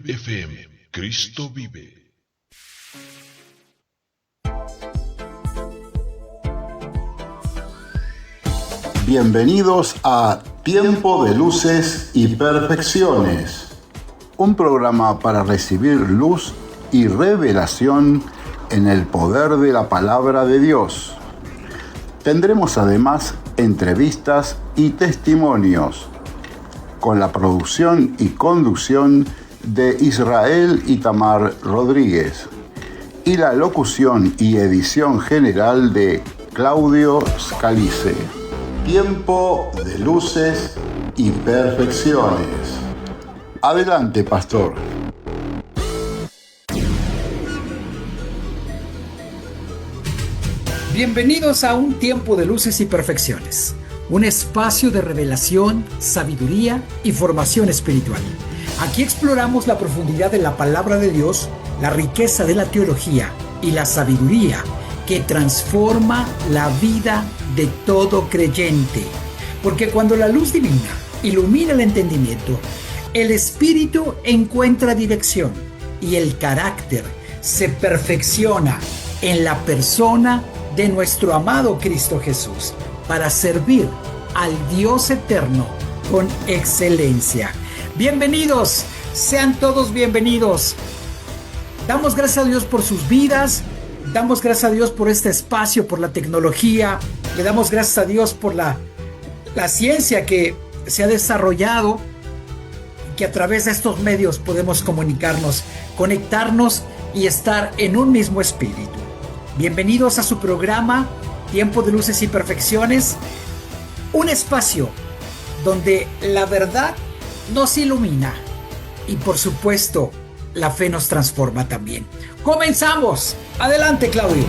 Vive FM, Cristo vive. Bienvenidos a Tiempo de Luces y Perfecciones, un programa para recibir luz y revelación en el poder de la palabra de Dios. Tendremos además entrevistas y testimonios, con la producción y conducción de Israel Itamar Rodríguez y la locución y edición general de Claudio Scalice. Tiempo de luces y perfecciones. Adelante, pastor. Bienvenidos a un tiempo de luces y perfecciones, un espacio de revelación, sabiduría y formación espiritual. Aquí exploramos la profundidad de la palabra de Dios, la riqueza de la teología y la sabiduría que transforma la vida de todo creyente. Porque cuando la luz divina ilumina el entendimiento, el espíritu encuentra dirección y el carácter se perfecciona en la persona de nuestro amado Cristo Jesús para servir al Dios eterno con excelencia. Bienvenidos, sean todos bienvenidos. Damos gracias a Dios por sus vidas. Damos gracias a Dios por este espacio, por la tecnología. Le damos gracias a Dios por la ciencia que se ha desarrollado, que a través de estos medios podemos comunicarnos, conectarnos y estar en un mismo espíritu. Bienvenidos a su programa Tiempo de Luces y Perfecciones, un espacio donde la verdad nos ilumina y por supuesto la fe nos transforma también. ¡Comenzamos! Adelante, Claudio.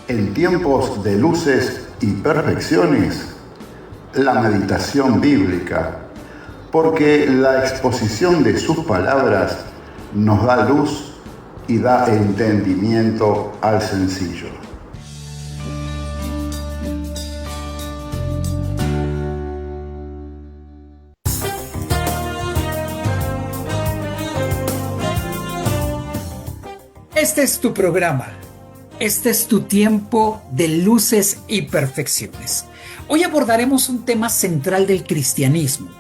En tiempos de luces y perfecciones, la meditación bíblica, porque la exposición de sus palabras nos da luz y da entendimiento al sencillo. Este es tu programa. Este es tu tiempo de luces y perfecciones. Hoy abordaremos un tema central del cristianismo,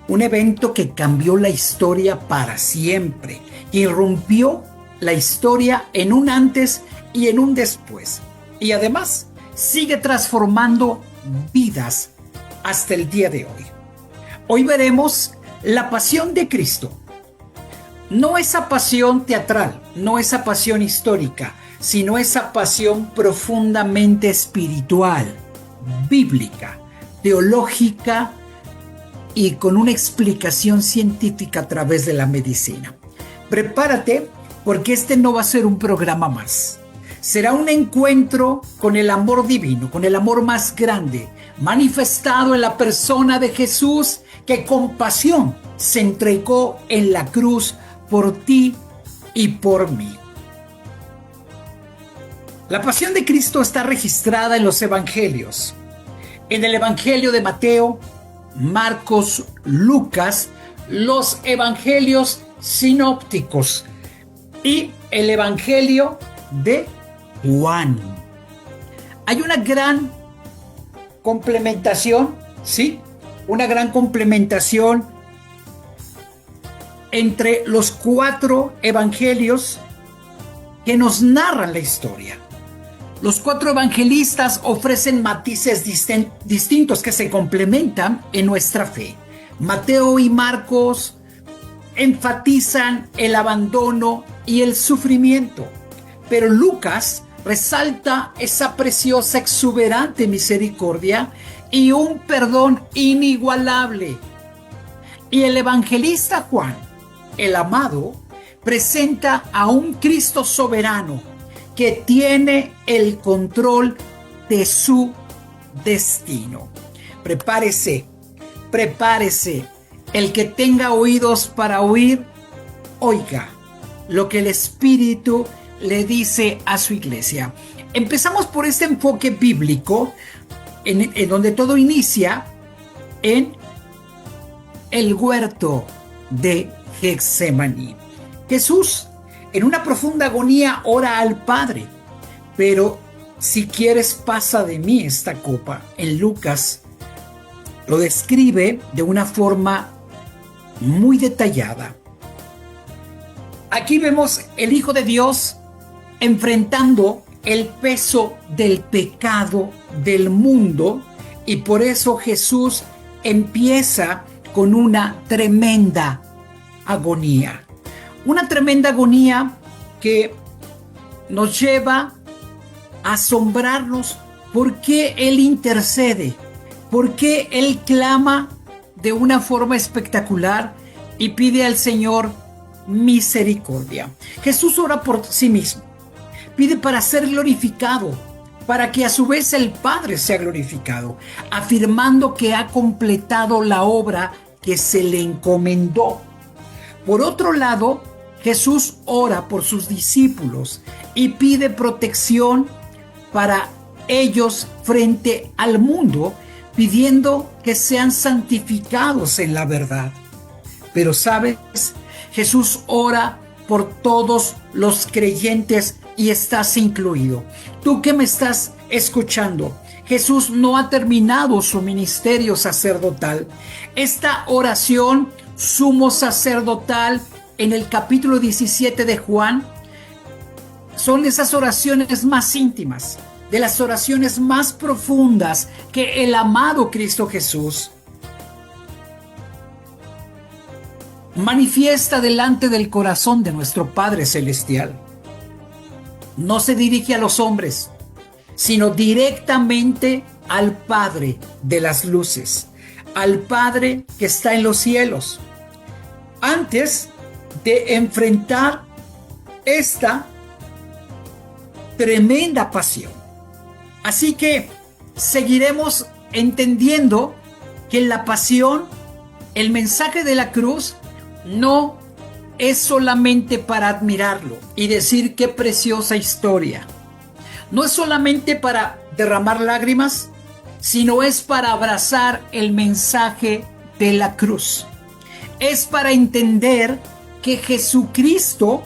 un evento que cambió la historia para siempre, que irrumpió la historia en un antes y en un después, y además sigue transformando vidas hasta el día de hoy. Hoy veremos la pasión de Cristo. No esa pasión teatral, no esa pasión histórica, sino esa pasión profundamente espiritual, bíblica, teológica y con una explicación científica a través de la medicina. Prepárate, porque este no va a ser un programa más. Será un encuentro con el amor divino, con el amor más grande, manifestado en la persona de Jesús, que con pasión se entregó en la cruz por ti y por mí. La pasión de Cristo está registrada en los evangelios. En el evangelio de Mateo, Marcos, Lucas, los evangelios sinópticos y el evangelio de Juan. Hay una gran complementación, ¿sí? Una gran complementación entre los 4 evangelios que nos narran la historia. Los 4 evangelistas ofrecen matices distintos que se complementan en nuestra fe. Mateo y Marcos enfatizan el abandono y el sufrimiento, pero Lucas resalta esa preciosa, exuberante misericordia y un perdón inigualable. Y el evangelista Juan, el amado, presenta a un Cristo soberano que tiene el control de su destino. Prepárese. El que tenga oídos para oír, oiga lo que el Espíritu le dice a su iglesia. empezamos por este enfoque bíblico en donde todo inicia en el huerto de Getsemaní. Jesús, en una profunda agonía, ora al Padre, pero si quieres pasa de mí esta copa. En Lucas lo describe de una forma muy detallada. Aquí vemos el Hijo de Dios enfrentando el peso del pecado del mundo, y por eso Jesús empieza con una tremenda agonía. Una tremenda agonía que nos lleva a asombrarnos por qué Él intercede, por qué Él clama de una forma espectacular y pide al Señor misericordia. Jesús ora por sí mismo, pide para ser glorificado, para que a su vez el Padre sea glorificado, afirmando que ha completado la obra que se le encomendó. Por otro lado, Jesús ora por sus discípulos y pide protección para ellos frente al mundo, pidiendo que sean santificados en la verdad. Pero ¿sabes? Jesús ora por todos los creyentes y estás incluido. Tú que me estás escuchando, Jesús no ha terminado su ministerio sacerdotal. Esta oración sumo sacerdotal en el capítulo 17 de Juan son de esas oraciones más íntimas, de las oraciones más profundas que el amado Cristo Jesús manifiesta delante del corazón de nuestro Padre Celestial. No se dirige a los hombres, sino directamente al Padre de las luces, al Padre que está en los cielos, antes de enfrentar esta tremenda pasión. Así que seguiremos entendiendo que la pasión, el mensaje de la cruz, no es solamente para admirarlo y decir qué preciosa historia. No es solamente para derramar lágrimas, sino es para abrazar el mensaje de la cruz. Es para entender que Jesucristo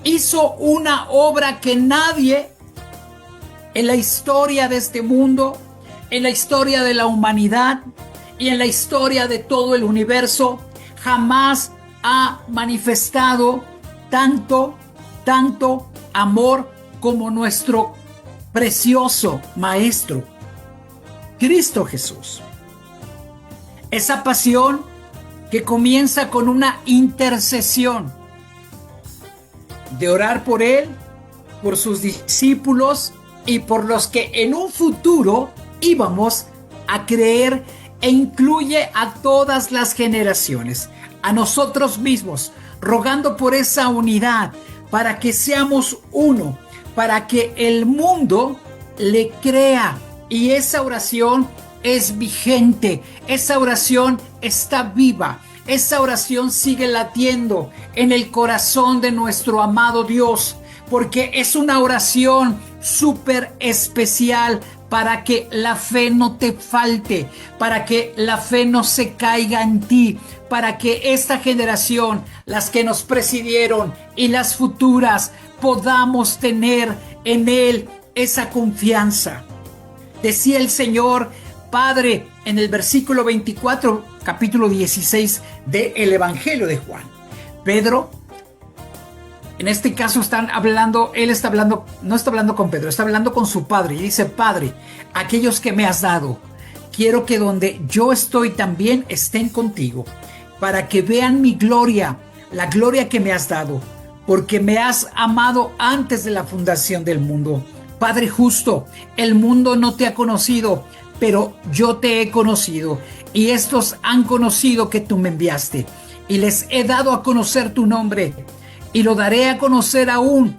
hizo una obra que nadie en la historia de este mundo, en la historia de la humanidad y en la historia de todo el universo jamás ha manifestado tanto amor como nuestro precioso Maestro, Cristo Jesús. Esa pasión que comienza con una intercesión de orar por Él, por sus discípulos y por los que en un futuro íbamos a creer, e incluye a todas las generaciones, a nosotros mismos, rogando por esa unidad, para que seamos uno, para que el mundo le crea. Y esa oración es vigente, esa oración está viva, esa oración sigue latiendo en el corazón de nuestro amado Dios, porque es una oración súper especial para que la fe no te falte, para que la fe no se caiga en ti, para que esta generación, las que nos presidieron y las futuras, podamos tener en Él esa confianza. Decía el Señor Padre en el versículo 24, capítulo 16 del Evangelio de Juan. Pedro, en este caso él está hablando, no está hablando con Pedro, está hablando con su Padre y dice: Padre, aquellos que me has dado, quiero que donde yo estoy también estén contigo, para que vean mi gloria, la gloria que me has dado, porque me has amado antes de la fundación del mundo. Padre justo, el mundo no te ha conocido, pero yo te he conocido, y estos han conocido que tú me enviaste, y les he dado a conocer tu nombre, y lo daré a conocer aún,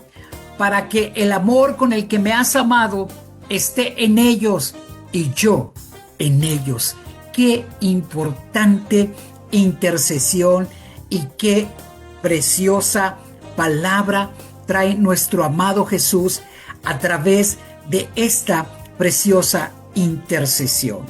para que el amor con el que me has amado esté en ellos y yo en ellos. Qué importante intercesión y qué preciosa palabra trae nuestro amado Jesús a través de esta preciosa intercesión.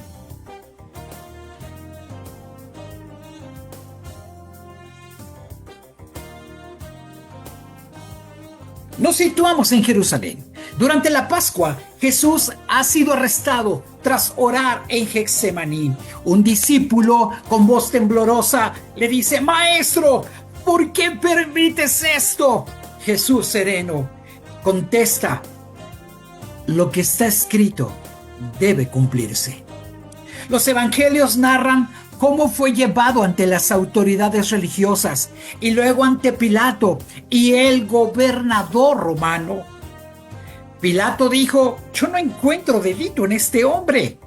Nos situamos en Jerusalén. Durante la Pascua, Jesús ha sido arrestado tras orar en Getsemaní. Un discípulo con voz temblorosa le dice: Maestro, ¿por qué permites esto? Jesús sereno contesta: lo que está escrito debe cumplirse. Los evangelios narran cómo fue llevado ante las autoridades religiosas y luego ante Pilato y el gobernador romano. Pilato dijo: yo no encuentro delito en este hombre.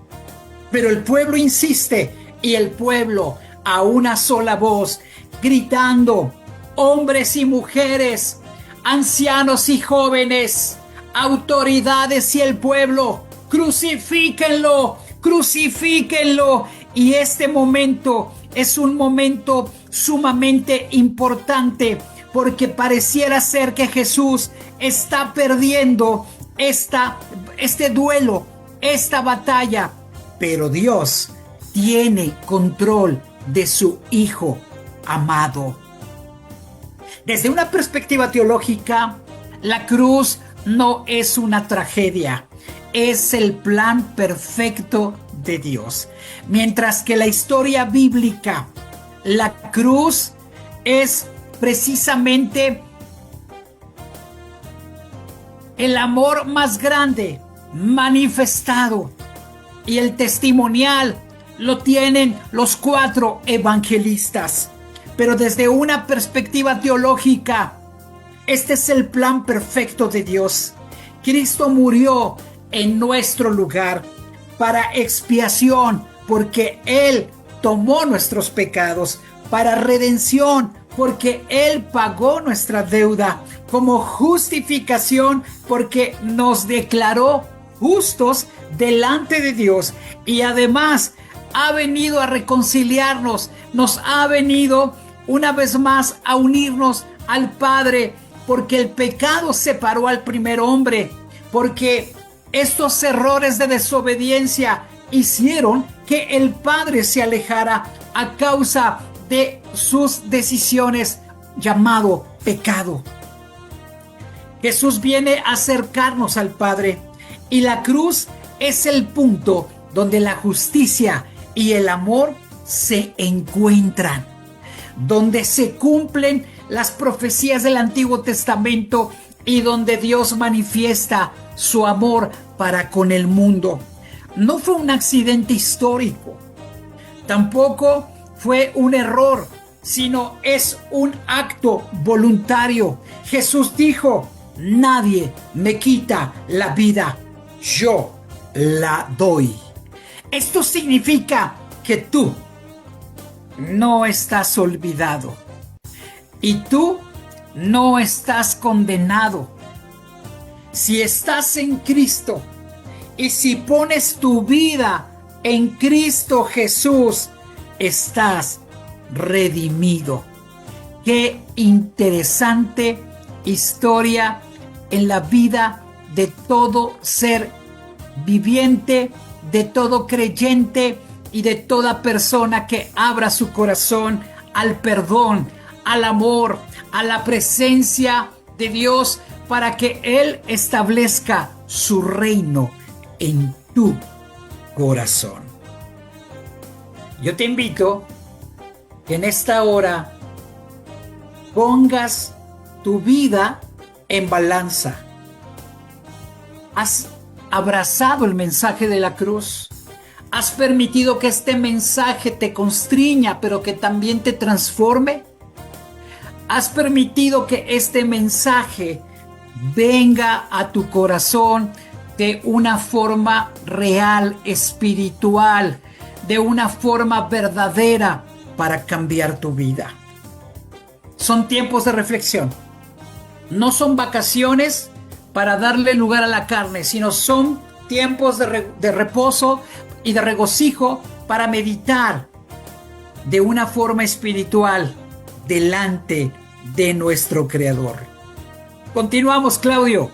Pero el pueblo insiste, y el pueblo a una sola voz, gritando: hombres y mujeres, ancianos y jóvenes, autoridades y el pueblo, crucifíquenlo, crucifíquenlo. Y este momento es un momento sumamente importante, porque pareciera ser que Jesús está perdiendo este duelo, esta batalla, pero Dios tiene control de su Hijo amado. Desde una perspectiva teológica, la cruz no es una tragedia, es el plan perfecto de Dios. Mientras que la historia bíblica, la cruz es precisamente el amor más grande manifestado, y el testimonial lo tienen los 4 evangelistas. Pero desde una perspectiva teológica, este es el plan perfecto de Dios. Cristo murió en nuestro lugar para expiación, porque Él tomó nuestros pecados, para redención, porque Él pagó nuestra deuda, como justificación, porque nos declaró justos delante de Dios, y además ha venido a reconciliarnos, nos ha venido una vez más a unirnos al Padre, porque el pecado separó al primer hombre, porque estos errores de desobediencia hicieron que el Padre se alejara a causa de sus decisiones, llamado pecado. Jesús viene a acercarnos al Padre, y la cruz es el punto donde la justicia y el amor se encuentran, donde se cumplen las profecías del Antiguo Testamento y donde Dios manifiesta su amor para con el mundo. No fue un accidente histórico, tampoco fue un error, sino es un acto voluntario. Jesús dijo: nadie me quita la vida, yo la doy. Esto significa que tú no estás olvidado y tú no estás condenado. Si estás en Cristo y si pones tu vida en Cristo Jesús, estás redimido. Qué interesante historia en la vida de todo ser viviente, de todo creyente y de toda persona que abra su corazón al perdón, al amor, a la presencia de Dios, para que Él establezca su reino en tu corazón. Yo te invito que en esta hora pongas tu vida en balanza. ¿Has abrazado el mensaje de la cruz? ¿Has permitido que este mensaje te constriña, pero que también te transforme? ¿Has permitido que este mensaje venga a tu corazón de una forma real, espiritual, de una forma verdadera para cambiar tu vida? Son tiempos de reflexión. No son vacaciones para darle lugar a la carne, sino son tiempos de reposo y de regocijo para meditar de una forma espiritual delante de nuestro Creador. Continuamos, Claudio.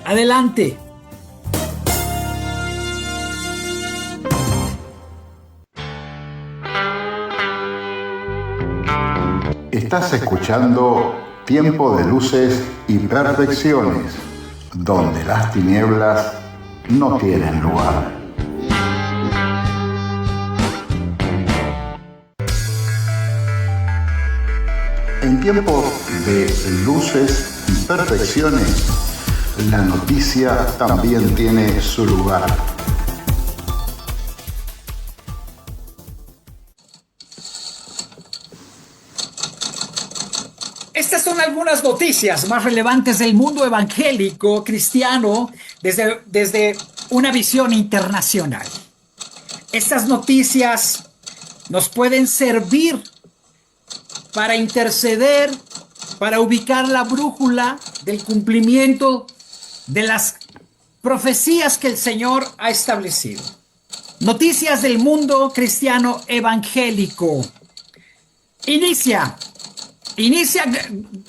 Adelante. Estás escuchando Tiempo de Luces y Perfecciones, donde las tinieblas no tienen lugar. En tiempo de luces y perfecciones, la noticia también tiene su lugar. Estas son algunas noticias más relevantes del mundo evangélico cristiano desde una visión internacional. Estas noticias nos pueden servir para interceder, para ubicar la brújula del cumplimiento de las profecías que el Señor ha establecido. Noticias del mundo cristiano evangélico. Inicia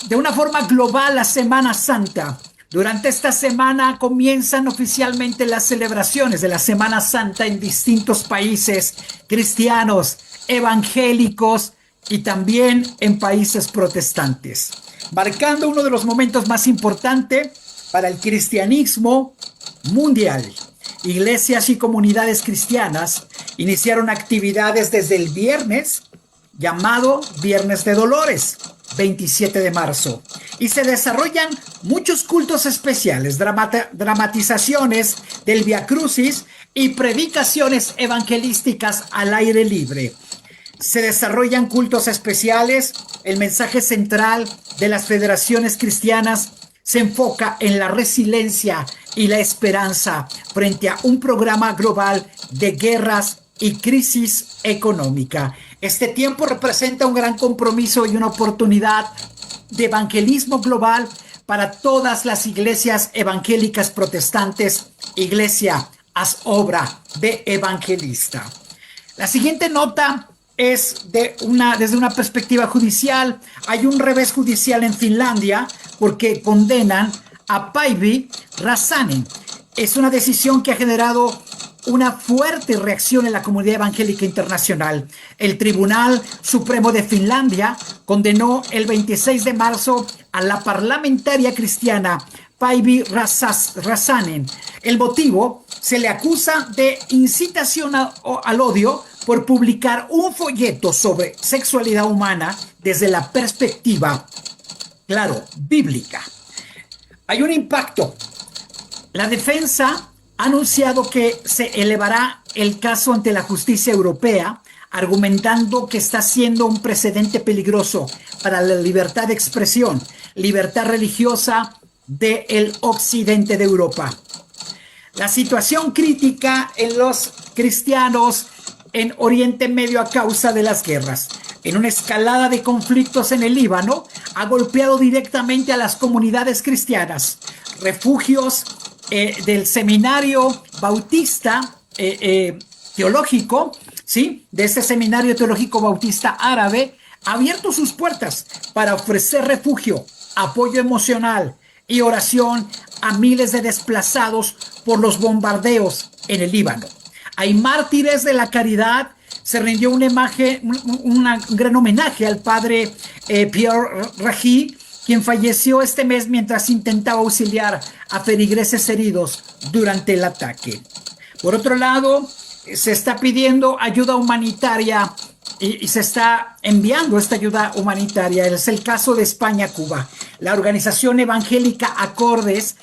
de una forma global la Semana Santa. Durante esta semana comienzan oficialmente las celebraciones de la Semana Santa en distintos países cristianos, evangélicos y también en países protestantes, marcando uno de los momentos más importantes para el cristianismo mundial. Iglesias y comunidades cristianas iniciaron actividades desde el viernes, llamado Viernes de Dolores, 27 de marzo, y se desarrollan muchos cultos especiales, dramatizaciones del Vía Crucis y predicaciones evangelísticas al aire libre. Se desarrollan cultos especiales. El mensaje central de las federaciones cristianas se enfoca en la resiliencia y la esperanza frente a un programa global de guerras y crisis económica. Este tiempo representa un gran compromiso y una oportunidad de evangelismo global para todas las iglesias evangélicas protestantes. Iglesia, haz obra de evangelista. La siguiente nota es desde una perspectiva judicial. Hay un revés judicial en Finlandia porque condenan a Päivi Räsänen. Es una decisión que ha generado una fuerte reacción en la comunidad evangélica internacional. El Tribunal Supremo de Finlandia condenó el 26 de marzo a la parlamentaria cristiana Päivi Räsänen. El motivo: se le acusa de incitación al odio por publicar un folleto sobre sexualidad humana desde la perspectiva, claro, bíblica. Hay un impacto. La defensa ha anunciado que se elevará el caso ante la justicia europea, argumentando que está siendo un precedente peligroso para la libertad de expresión, libertad religiosa del occidente de Europa. La situación crítica en los cristianos en Oriente Medio a causa de las guerras. En una escalada de conflictos en el Líbano, ha golpeado directamente a las comunidades cristianas. Refugios del seminario bautista teológico, ¿sí? De este seminario teológico bautista árabe, ha abierto sus puertas para ofrecer refugio, apoyo emocional y oración a miles de desplazados por los bombardeos en el Líbano. Hay mártires de la caridad. Se rindió un gran homenaje al padre Pierre Raji, quien falleció este mes mientras intentaba auxiliar a feligreses heridos durante el ataque. Por otro lado, se está pidiendo ayuda humanitaria y se está enviando esta ayuda humanitaria. Es el caso de España-Cuba. La organización evangélica Acordes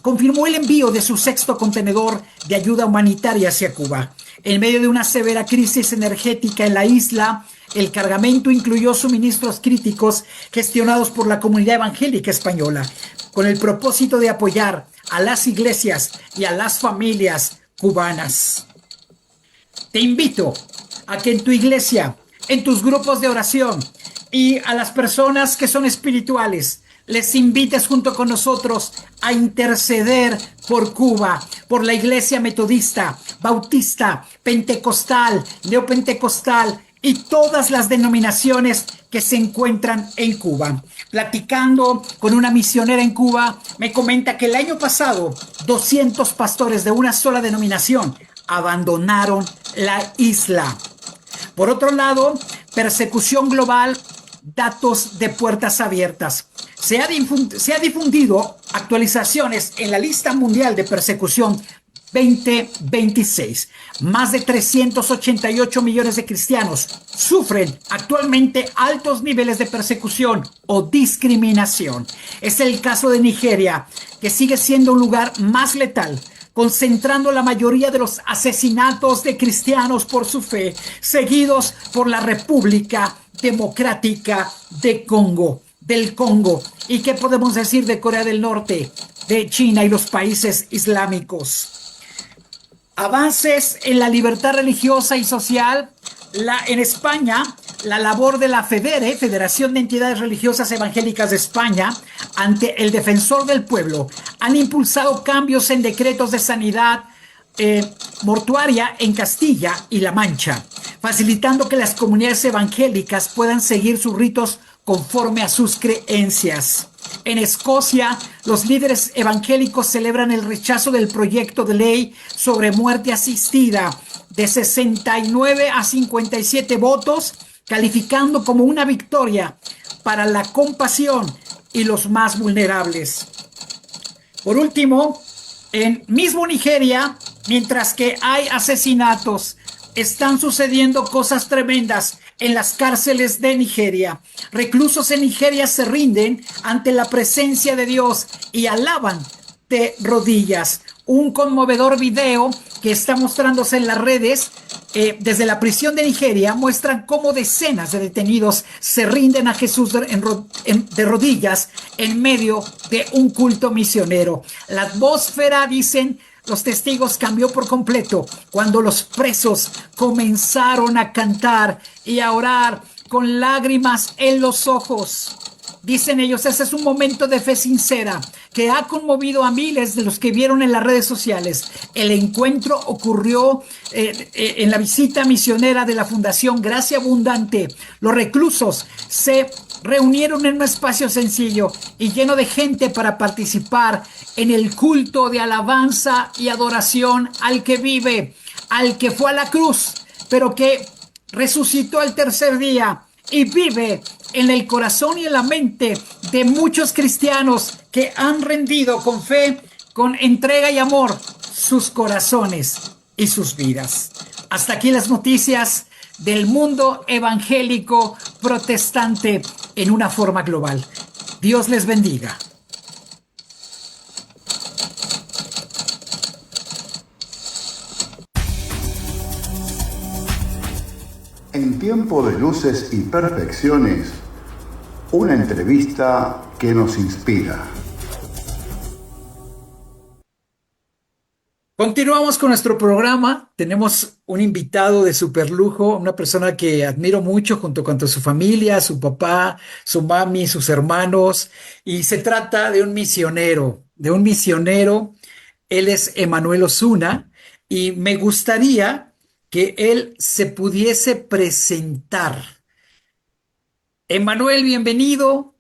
confirmó el envío de su 6º contenedor de ayuda humanitaria hacia Cuba. En medio de una severa crisis energética en la isla, el cargamento incluyó suministros críticos gestionados por la comunidad evangélica española, con el propósito de apoyar a las iglesias y a las familias cubanas. Te invito a que en tu iglesia, en tus grupos de oración y a las personas que son espirituales, les invites junto con nosotros a interceder por Cuba, por la iglesia metodista, bautista, pentecostal, neopentecostal y todas las denominaciones que se encuentran en Cuba. Platicando con una misionera en Cuba, me comenta que el año pasado 200 pastores de una sola denominación abandonaron la isla. Por otro lado, persecución global datos de puertas abiertas. Se ha difundido actualizaciones en la lista mundial de persecución 2026. Más de 388 millones de cristianos sufren actualmente altos niveles de persecución o discriminación. Es el caso de Nigeria, que sigue siendo un lugar más letal, concentrando la mayoría de los asesinatos de cristianos por su fe, seguidos por la República Democrática del Congo. ¿Y qué podemos decir de Corea del Norte, de China y los países islámicos? Avances en la libertad religiosa y social. En España, la labor de la FEDERE, Federación de Entidades Religiosas Evangélicas de España, ante el Defensor del Pueblo, han impulsado cambios en decretos de sanidad mortuaria en Castilla y La Mancha, facilitando que las comunidades evangélicas puedan seguir sus ritos conforme a sus creencias. En Escocia, los líderes evangélicos celebran el rechazo del proyecto de ley sobre muerte asistida de 69 a 57 votos, calificando como una victoria para la compasión y los más vulnerables. Por último, en mismo Nigeria, mientras que hay asesinatos, están sucediendo cosas tremendas en las cárceles de Nigeria. Reclusos en Nigeria se rinden ante la presencia de Dios y alaban de rodillas. Un conmovedor video que está mostrándose en las redes desde la prisión de Nigeria muestran cómo decenas de detenidos se rinden a Jesús de rodillas en medio de un culto misionero. La atmósfera, dicen los testigos, cambió por completo cuando los presos comenzaron a cantar y a orar con lágrimas en los ojos. Dicen ellos, ese es un momento de fe sincera que ha conmovido a miles de los que vieron en las redes sociales. El encuentro ocurrió en la visita misionera de la Fundación Gracia Abundante. Los reclusos se reunieron en un espacio sencillo y lleno de gente para participar en el culto de alabanza y adoración al que vive, al que fue a la cruz, pero que resucitó el tercer día y vive en el corazón y en la mente de muchos cristianos que han rendido con fe, con entrega y amor sus corazones y sus vidas. Hasta aquí las noticias del mundo evangélico protestante en una forma global. Dios les bendiga. En tiempo de luces y perfecciones, una entrevista que nos inspira. Continuamos con nuestro programa. Tenemos un invitado de superlujo, una persona que admiro mucho junto con su familia, su papá, su mami, sus hermanos. Y se trata de un misionero, Él es Emanuel Osuna y me gustaría que él se pudiese presentar. Emanuel, bienvenido.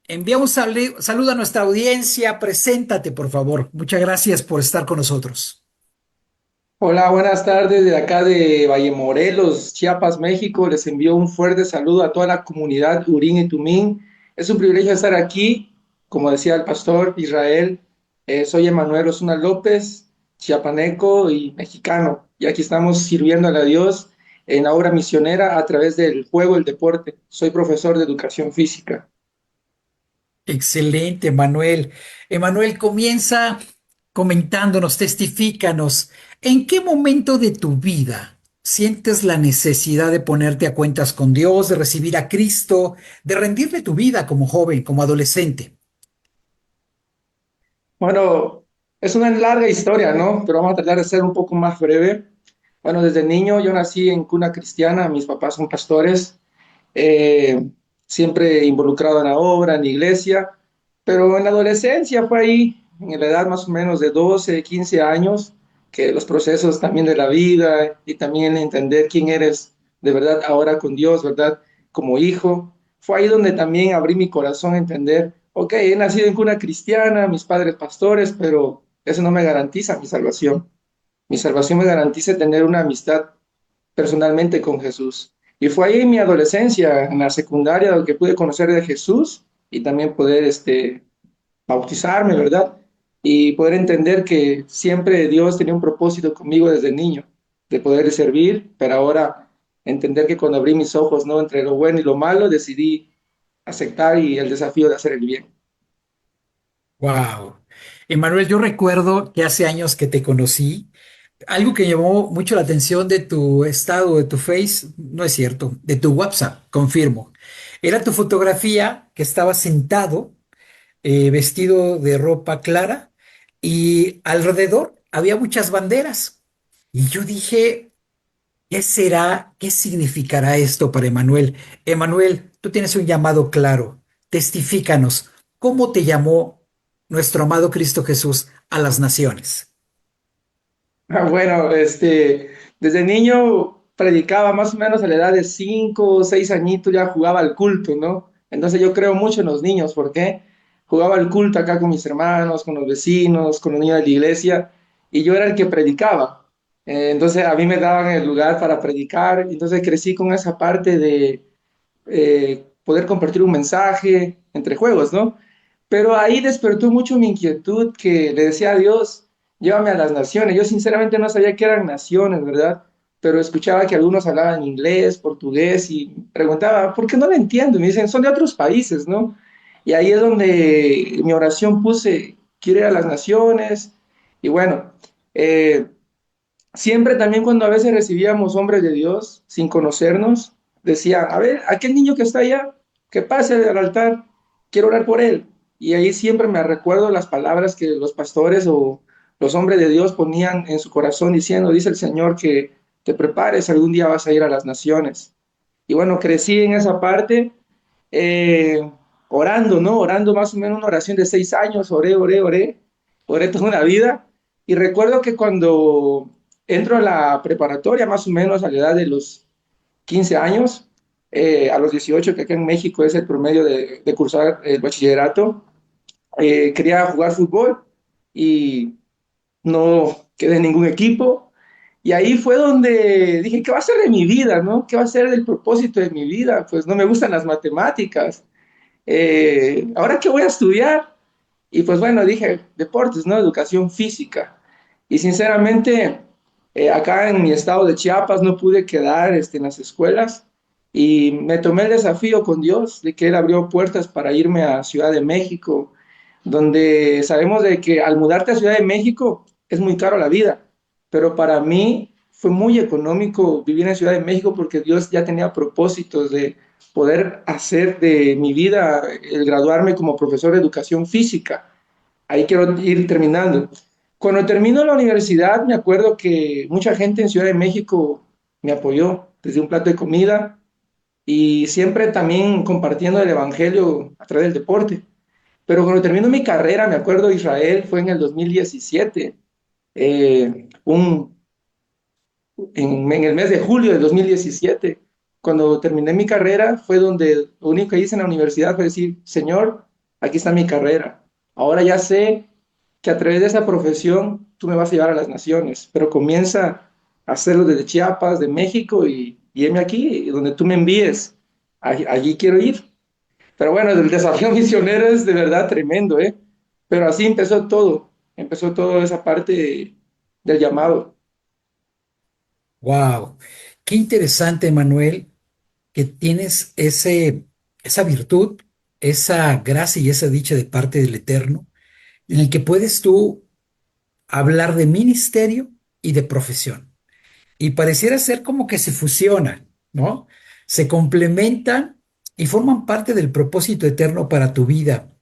Envía un saludo a nuestra audiencia. Preséntate, por favor. Muchas gracias por estar con nosotros. Hola, buenas tardes de acá de Valle Morelos, Chiapas, México. Les envío un fuerte saludo a toda la comunidad Urín y Tumín. Es un privilegio estar aquí, como decía el pastor Israel. Soy Emanuel Osuna López, chiapaneco y mexicano. Y aquí estamos sirviéndole a Dios en la obra misionera a través del juego, el deporte. Soy profesor de educación física. Excelente, Emanuel. Emanuel, comienza comentándonos, testifícanos, ¿en qué momento de tu vida sientes la necesidad de ponerte a cuentas con Dios, de recibir a Cristo, de rendirle tu vida como joven, como adolescente? Bueno, es una larga historia, ¿no? Pero vamos a tratar de ser un poco más breve. Bueno, desde niño yo nací en cuna cristiana, mis papás son pastores, eh, siempre involucrado en la obra, en la iglesia, pero en la adolescencia fue ahí, en la edad más o menos de 12, 15 años, que los procesos también de la vida y también entender quién eres de verdad ahora con Dios, ¿verdad? Como hijo, fue ahí donde también abrí mi corazón a entender, ok, he nacido en cuna cristiana, mis padres pastores, pero eso no me garantiza mi salvación. Mi salvación me garantiza tener una amistad personalmente con Jesús. Y fue ahí en mi adolescencia, en la secundaria, donde pude conocer de Jesús y también poder bautizarme, ¿verdad? Y poder entender que siempre Dios tenía un propósito conmigo desde niño, de poder servir, pero ahora entender que cuando abrí mis ojos, ¿no? Entre lo bueno y lo malo, decidí aceptar y el desafío de hacer el bien. Wow. Emanuel, yo recuerdo que hace años que te conocí, algo que llamó mucho la atención de tu estado, de tu Face, no es cierto, de tu WhatsApp, confirmo. Era tu fotografía que estaba sentado, vestido de ropa clara y alrededor había muchas banderas. Y yo dije, ¿qué será? ¿Qué significará esto para Emanuel? Emanuel, tú tienes un llamado claro. Testifícanos, ¿cómo te llamó nuestro amado Cristo Jesús a las naciones? Bueno, desde niño predicaba más o menos a la edad de 5 o 6 añitos, ya jugaba al culto, ¿no? Entonces yo creo mucho en los niños, ¿por qué? Jugaba al culto acá con mis hermanos, con los vecinos, con los niños de la iglesia, y yo era el que predicaba. Entonces a mí me daban el lugar para predicar, entonces crecí con esa parte de poder compartir un mensaje entre juegos, ¿no? Pero ahí despertó mucho mi inquietud que le decía a Dios, llévame a las naciones. Yo sinceramente no sabía qué eran naciones, ¿verdad? Pero escuchaba que algunos hablaban inglés, portugués y preguntaba, ¿por qué no lo entiendo? Y me dicen, son de otros países, ¿no? Y ahí es donde mi oración puse, quiero ir a las naciones. Y bueno, eh, siempre también cuando a veces recibíamos hombres de Dios sin conocernos, decían, a ver, aquel niño que está allá, que pase al altar, quiero orar por él. Y ahí siempre me recuerdo las palabras que los pastores o los hombres de Dios ponían en su corazón diciendo, dice el Señor que te prepares, algún día vas a ir a las naciones. Y bueno, crecí en esa parte, eh, orando, ¿no? Orando más o menos una oración de 6 años, oré toda una vida. Y recuerdo que cuando entro a la preparatoria, más o menos a la edad de los 15 años, a los 18, que acá en México es el promedio de cursar el bachillerato, quería jugar fútbol y no quedé en ningún equipo. Y ahí fue donde dije, ¿qué va a ser de mi vida, no? ¿Qué va a ser del propósito de mi vida? Pues no me gustan las matemáticas. ¿Ahora qué voy a estudiar? Y pues bueno, dije, deportes, ¿no? Educación física. Y sinceramente, acá en mi estado de Chiapas no pude quedar en las escuelas y me tomé el desafío con Dios de que Él abrió puertas para irme a Ciudad de México, donde sabemos de que al mudarte a Ciudad de México es muy caro la vida, pero para mí fue muy económico vivir en Ciudad de México porque Dios ya tenía propósitos de poder hacer de mi vida el graduarme como profesor de educación física. Ahí quiero ir terminando. Cuando termino la universidad, me acuerdo que mucha gente en Ciudad de México me apoyó desde un plato de comida y siempre también compartiendo el evangelio a través del deporte. Pero cuando termino mi carrera, me acuerdo Israel, fue en el 2017, un en el mes de julio de 2017, cuando terminé mi carrera, fue donde lo único que hice en la universidad fue decir, Señor, aquí está mi carrera. Ahora ya sé que a través de esa profesión tú me vas a llevar a las naciones, pero comienza a hacerlo desde Chiapas, de México, y heme aquí, donde tú me envíes. Allí quiero ir. Pero bueno, el desafío misionero es de verdad tremendo, ¿eh? Pero así empezó todo esa parte del llamado. Wow, qué interesante, Manuel, que tienes esa virtud, esa gracia y esa dicha de parte del Eterno, en el que puedes tú hablar de ministerio y de profesión. Y pareciera ser como que se fusionan, ¿no? Se complementan y forman parte del propósito eterno para tu vida.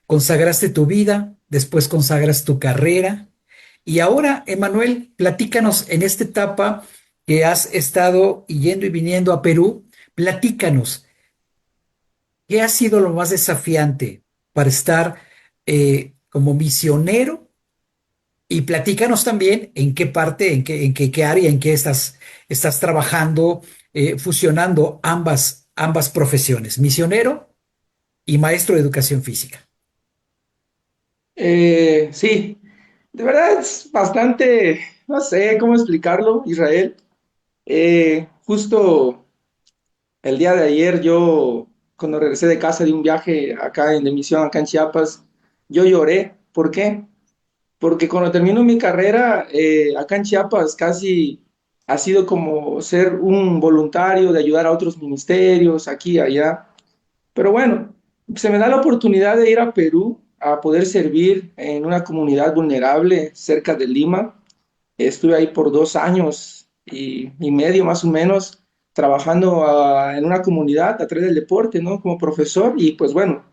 Consagraste tu vida, después consagras tu carrera. Y ahora, Emanuel, platícanos en esta etapa que has estado yendo y viniendo a Perú, platícanos, ¿qué ha sido lo más desafiante para estar como misionero? Y platícanos también en qué parte, qué área, en qué estás trabajando, fusionando ambas profesiones, misionero y maestro de educación física. Sí, de verdad es bastante, no sé cómo explicarlo, Israel. Justo El día de ayer yo, cuando regresé de casa de un viaje acá de misión, acá en Chiapas, yo lloré. ¿Por qué? Porque cuando termino mi carrera, acá en Chiapas casi ha sido como ser un voluntario de ayudar a otros ministerios, aquí y allá. Pero bueno, se me da la oportunidad de ir a Perú a poder servir en una comunidad vulnerable cerca de Lima. Estuve ahí por 2 años y medio más o menos trabajando en una comunidad a través del deporte, ¿no? Como profesor y pues bueno,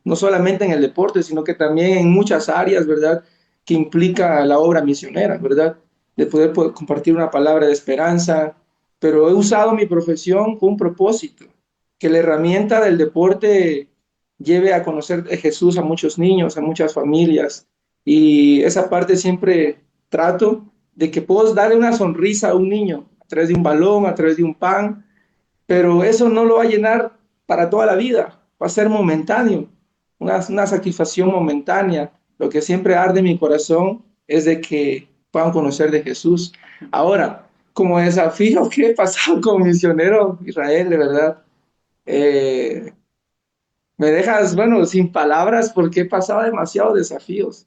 no solamente en el deporte, sino que también en muchas áreas, ¿verdad? Que implica la obra misionera, ¿verdad? De poder compartir una palabra de esperanza, pero he usado mi profesión con un propósito, que la herramienta del deporte lleve a conocer a Jesús a muchos niños, a muchas familias y esa parte siempre trato de que puedo darle una sonrisa a un niño a través de un balón, a través de un pan, pero eso no lo va a llenar para toda la vida, va a ser momentáneo, una satisfacción momentánea. Lo que siempre arde en mi corazón es de que puedan conocer de Jesús. Ahora, como desafío que he pasado como misionero Israel, de verdad, eh, me dejas, bueno, sin palabras porque he pasado demasiados desafíos.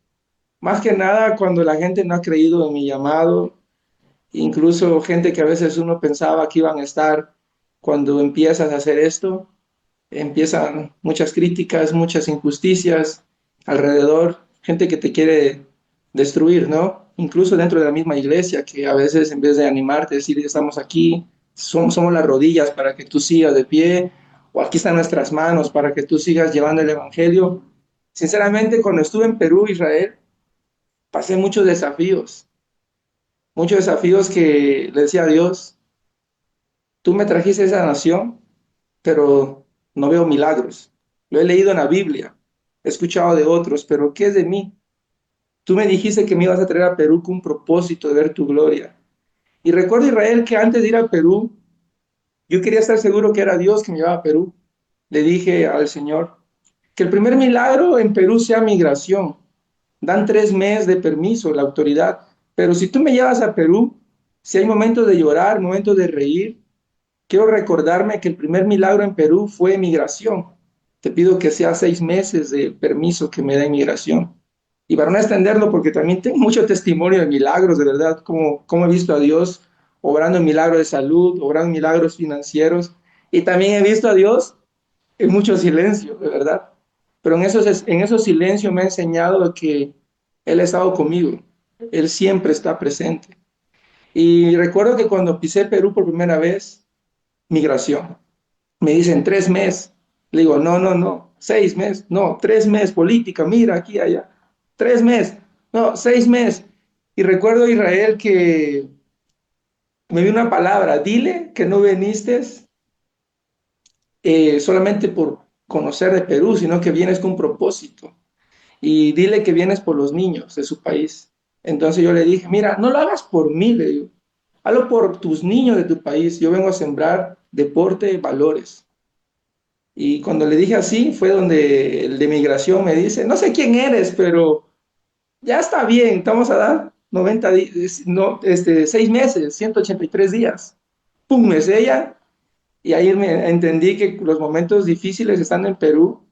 Más que nada cuando la gente no ha creído en mi llamado, incluso gente que a veces uno pensaba que iban a estar cuando empiezas a hacer esto, empiezan muchas críticas, muchas injusticias alrededor, gente que te quiere destruir, ¿no? Incluso dentro de la misma iglesia, que a veces en vez de animarte, decir, estamos aquí, somos las rodillas para que tú sigas de pie, o aquí están nuestras manos para que tú sigas llevando el evangelio. Sinceramente, cuando estuve en Perú, Israel, pasé muchos desafíos que le decía a Dios, tú me trajiste a esa nación, pero no veo milagros. Lo he leído en la Biblia, he escuchado de otros, pero ¿qué es de mí? Tú me dijiste que me ibas a traer a Perú con un propósito de ver tu gloria. Y recuerdo, Israel, que antes de ir a Perú, yo quería estar seguro que era Dios que me llevaba a Perú. Le dije al Señor que el primer milagro en Perú sea migración. Dan 3 meses de permiso la autoridad, pero si tú me llevas a Perú, si hay momentos de llorar, momentos de reír, quiero recordarme que el primer milagro en Perú fue migración. Te pido que sea 6 meses de permiso que me da inmigración. Y para no extenderlo, porque también tengo mucho testimonio de milagros, de verdad, como he visto a Dios obrando milagros de salud, obrando milagros financieros. Y también he visto a Dios en mucho silencio, de verdad. Pero en esos silencios me ha enseñado que Él ha estado conmigo. Él siempre está presente. Y recuerdo que cuando pisé Perú por primera vez, migración. Me dicen 3 meses. Le digo, no, no, no, 6 meses, no, 3 meses, política, mira, aquí, allá. 3 meses, no, 6 meses. Y recuerdo, Israel, que me dio una palabra, dile que no viniste solamente por conocer de Perú, sino que vienes con un propósito. Y dile que vienes por los niños de su país. Entonces yo le dije, mira, no lo hagas por mí, le digo, hazlo por tus niños de tu país. Yo vengo a sembrar deporte, valores. Y cuando le dije así, fue donde el de migración me dice, no sé quién eres, pero ya está bien, te vamos a dar 90 días, no, 6 meses, 183 días. Pum, es ella. Y ahí me entendí que los momentos difíciles estando en Perú,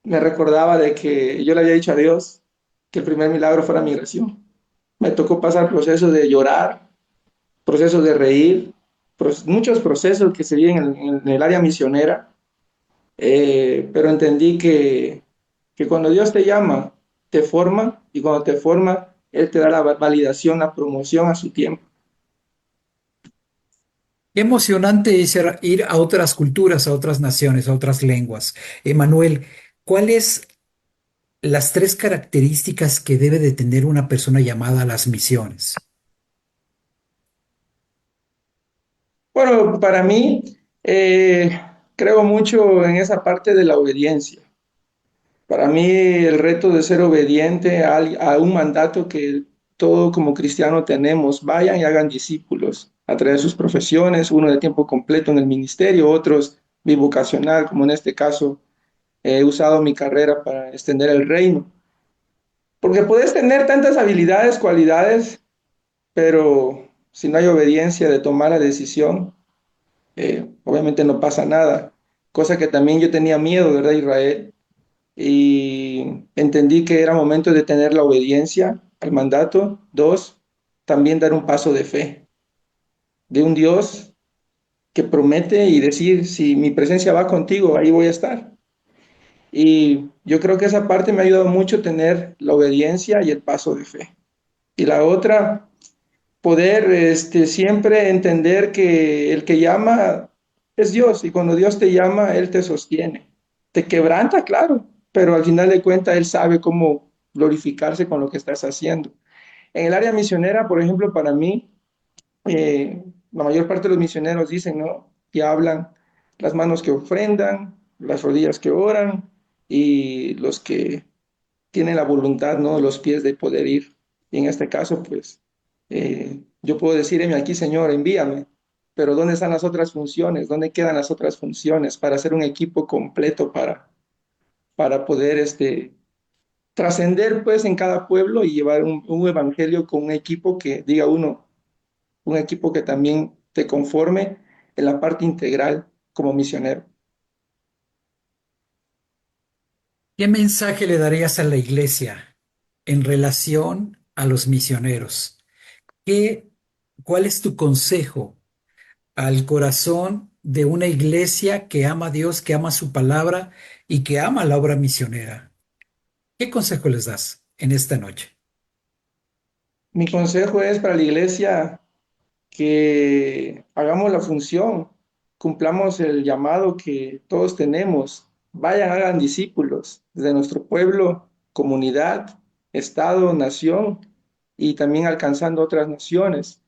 me recordaba de que yo le había dicho a Dios que el primer milagro fuera migración. Me tocó pasar procesos de llorar, procesos de reír, muchos procesos que se viven en el área misionera, pero entendí que cuando Dios te llama, te forma, y cuando te forma, Él te da la validación, la promoción a su tiempo. Qué emocionante es ir a otras culturas, a otras naciones, a otras lenguas. Emanuel, ¿cuáles las tres características que debe de tener una persona llamada a las misiones? Bueno, para mí, creo mucho en esa parte de la obediencia. Para mí, el reto de ser obediente a un mandato que todo como cristiano tenemos, vayan y hagan discípulos a través de sus profesiones, uno de tiempo completo en el ministerio, otros bivocacional, como en este caso he usado mi carrera para extender el reino. Porque puedes tener tantas habilidades, cualidades, pero si no hay obediencia de tomar la decisión, obviamente no pasa nada, cosa que también yo tenía miedo, ¿verdad, Israel? Y entendí que era momento de tener la obediencia al mandato. Dos, también dar un paso de fe, de un Dios que promete y decir, si mi presencia va contigo, ahí voy a estar. Y yo creo que esa parte me ha ayudado mucho tener la obediencia y el paso de fe. Y la otra, poder siempre entender que el que llama es Dios y cuando Dios te llama, Él te sostiene. Te quebranta, claro, pero al final de cuentas Él sabe cómo glorificarse con lo que estás haciendo. En el área misionera, por ejemplo, para mí, la mayor parte de los misioneros dicen, ¿no? Y hablan las manos que ofrendan, las rodillas que oran y los que tienen la voluntad, ¿no? Los pies de poder ir. Y en este caso, pues, yo puedo decir, heme aquí, Señor, envíame. Pero ¿dónde están las otras funciones? ¿Dónde quedan las otras funciones para hacer un equipo completo para poder trascender pues en cada pueblo y llevar un evangelio con un equipo que diga uno, un equipo que también te conforme en la parte integral como misionero? ¿Qué mensaje le darías a la iglesia en relación a los misioneros? ¿Qué, ¿Cuál es tu consejo al corazón de una iglesia que ama a Dios, que ama su palabra y que ama la obra misionera? ¿Qué consejo les das en esta noche? Mi consejo es para la iglesia que hagamos la función, cumplamos el llamado que todos tenemos, vayan, hagan discípulos desde nuestro pueblo, comunidad, estado, nación y también alcanzando otras naciones.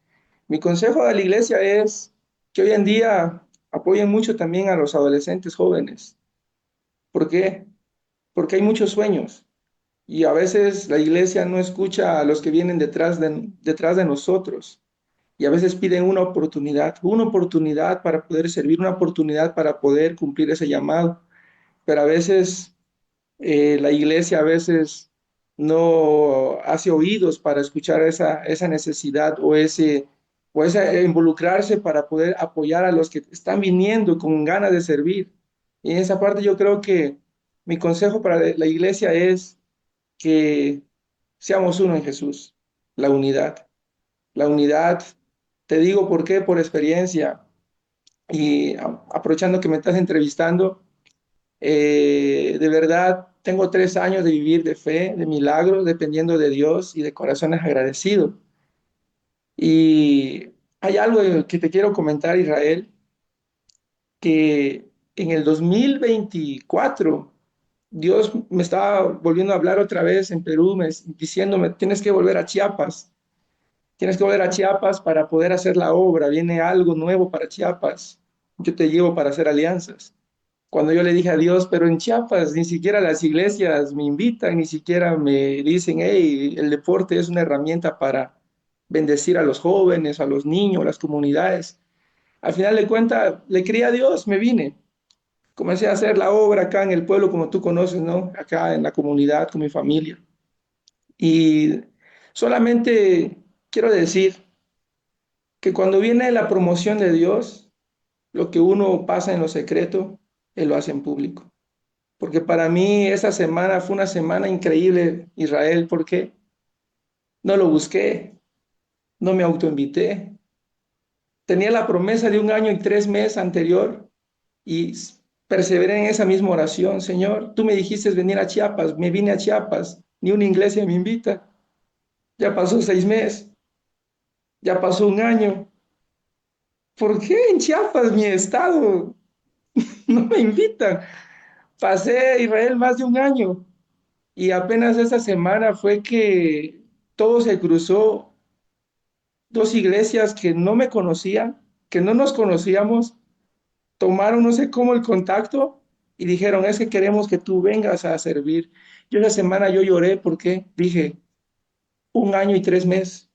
Mi consejo a la iglesia es que hoy en día apoyen mucho también a los adolescentes jóvenes. ¿Por qué? Porque hay muchos sueños y a veces la iglesia no escucha a los que vienen detrás de nosotros y a veces piden una oportunidad para poder servir, una oportunidad para poder cumplir ese llamado. Pero a veces la iglesia a veces no hace oídos para escuchar esa necesidad o ese involucrarse para poder apoyar a los que están viniendo con ganas de servir. Y en esa parte yo creo que mi consejo para la iglesia es que seamos uno en Jesús, la unidad. La unidad, te digo por qué, por experiencia. Y aprovechando que me estás entrevistando, de verdad tengo 3 años de vivir de fe, de milagros, dependiendo de Dios y de corazones agradecidos. Y hay algo que te quiero comentar, Israel, que en el 2024 Dios me estaba volviendo a hablar otra vez en Perú, diciéndome, tienes que volver a Chiapas. Tienes que volver a Chiapas para poder hacer la obra. Viene algo nuevo para Chiapas. Yo te llevo para hacer alianzas. Cuando yo le dije a Dios, pero en Chiapas ni siquiera las iglesias me invitan, ni siquiera me dicen, hey, el deporte es una herramienta para bendecir a los jóvenes, a los niños, a las comunidades. Al final de cuentas, le creí a Dios, me vine. Comencé a hacer la obra acá en el pueblo, como tú conoces, ¿no? Acá en la comunidad, con mi familia. Y solamente quiero decir que cuando viene la promoción de Dios, lo que uno pasa en lo secreto, Él lo hace en público. Porque para mí esa semana fue una semana increíble, Israel, porque no lo busqué, no me autoinvité. Tenía la promesa de 1 año y 3 meses anterior y perseveré en esa misma oración. Señor, tú me dijiste venir a Chiapas, me vine a Chiapas, ni una iglesia me invita. Ya pasó 6 meses, ya pasó 1 año. ¿Por qué en Chiapas, mi estado, no me invitan? Pasé Israel más de 1 año y apenas esta semana fue que todo se cruzó, dos iglesias que no me conocían, que no nos conocíamos, tomaron no sé cómo el contacto y dijeron, es que queremos que tú vengas a servir. Yo esa semana yo lloré porque dije, 1 año y 3 meses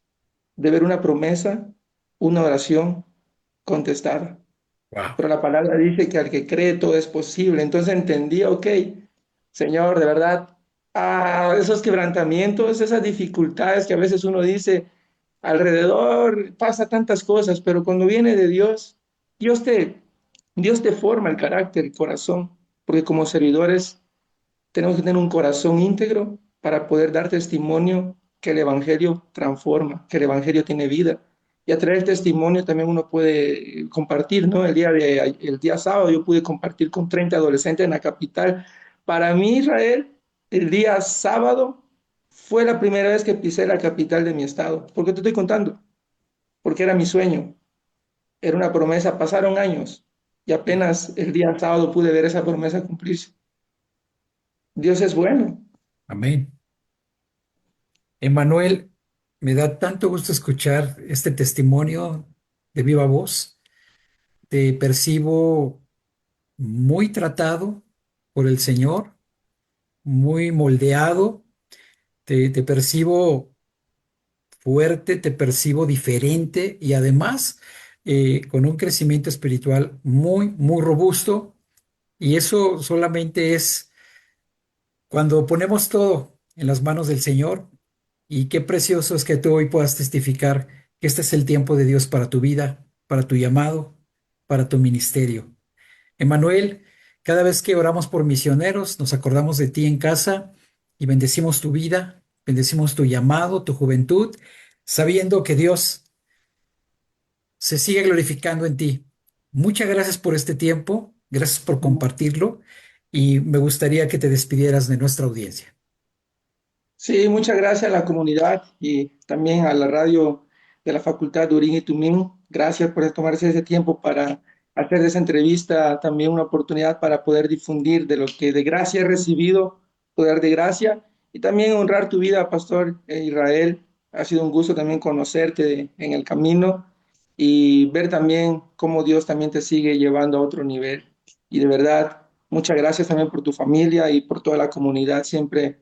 de ver una promesa, una oración contestada. Wow. Pero la palabra dice que al que cree todo es posible. Entonces entendí, ok, Señor, de verdad, esos quebrantamientos, esas dificultades que a veces uno dice, alrededor pasa tantas cosas, pero cuando viene de Dios, Dios te, Dios te forma el carácter, el corazón, porque como servidores tenemos que tener un corazón íntegro para poder dar testimonio que el Evangelio transforma, que el Evangelio tiene vida. Y a través del testimonio también uno puede compartir, ¿no? El día sábado yo pude compartir con 30 adolescentes en la capital. Para mí, Israel, el día sábado fue la primera vez que pisé la capital de mi estado. ¿Por qué te estoy contando? Porque era mi sueño, era una promesa. Pasaron años y apenas el día sábado pude ver esa promesa cumplirse. Dios es bueno. Amén. Emanuel, me da tanto gusto escuchar este testimonio de viva voz. Te percibo muy tratado por el Señor, muy moldeado. Te percibo fuerte, te percibo diferente y además con un crecimiento espiritual muy, muy robusto. Y eso solamente es cuando ponemos todo en las manos del Señor. Y qué precioso es que tú hoy puedas testificar que este es el tiempo de Dios para tu vida, para tu llamado, para tu ministerio. Emanuel, cada vez que oramos por misioneros, nos acordamos de ti en casa y bendecimos tu vida, bendecimos tu llamado, tu juventud, sabiendo que Dios se sigue glorificando en ti. Muchas gracias por este tiempo, gracias por compartirlo y me gustaría que te despidieras de nuestra audiencia. Sí, muchas gracias a la comunidad y también a la radio de la Facultad de Urín y Tumín. Gracias por tomarse ese tiempo para hacer de esa entrevista también una oportunidad para poder difundir de lo que de gracia he recibido, poder de gracia, y también honrar tu vida, Pastor Israel. Ha sido un gusto también conocerte en el camino y ver también cómo Dios también te sigue llevando a otro nivel. Y de verdad, muchas gracias también por tu familia y por toda la comunidad. Siempre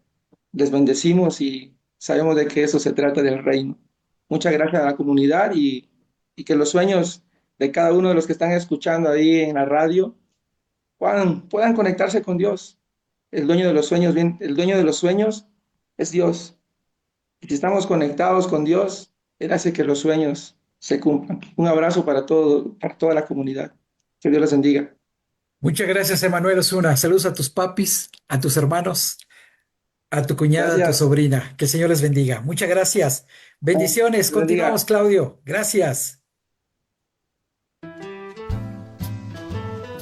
les bendecimos y sabemos de que eso se trata del reino. Muchas gracias a la comunidad y que los sueños de cada uno de los que están escuchando ahí en la radio puedan conectarse con Dios. El dueño de los sueños, el dueño de los sueños es Dios. Y si estamos conectados con Dios, Él hace que los sueños se cumplan. Un abrazo para toda la comunidad. Que Dios les bendiga. Muchas gracias, Emanuel Osuna. Saludos a tus papis, a tus hermanos, a tu cuñada, a tu Gracias. sobrina. Que el Señor les bendiga. Muchas gracias. Bendiciones. Dios les Continuamos, bendiga. Claudio. Gracias.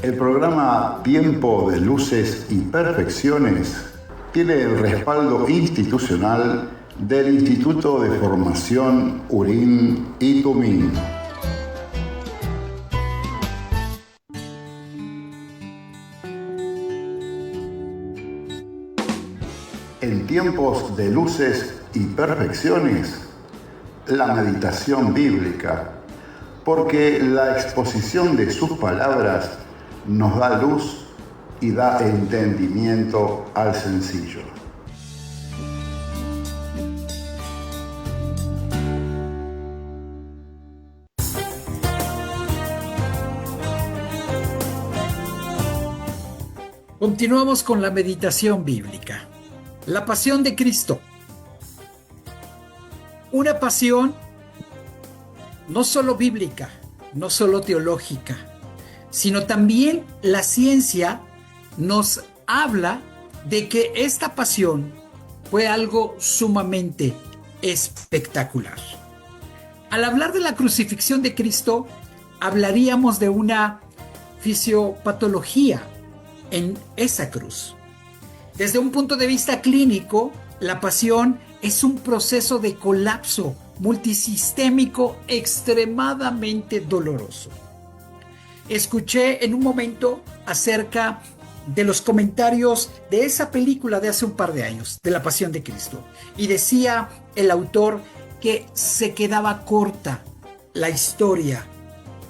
El programa Tiempo de Luces y Perfecciones tiene el respaldo institucional del Instituto de Formación Urín y Tumín. En tiempos de luces y perfecciones, la meditación bíblica, porque la exposición de sus palabras nos da luz y da entendimiento al sencillo. Continuamos con la meditación bíblica. La pasión de Cristo. Una pasión no solo bíblica, no solo teológica, sino también la ciencia nos habla de que esta pasión fue algo sumamente espectacular. Al hablar de la crucifixión de Cristo, hablaríamos de una fisiopatología en esa cruz. Desde un punto de vista clínico, la pasión es un proceso de colapso multisistémico extremadamente doloroso. Escuché en un momento acerca de los comentarios de esa película de hace un par de años, de la Pasión de Cristo, y decía el autor que se quedaba corta la historia,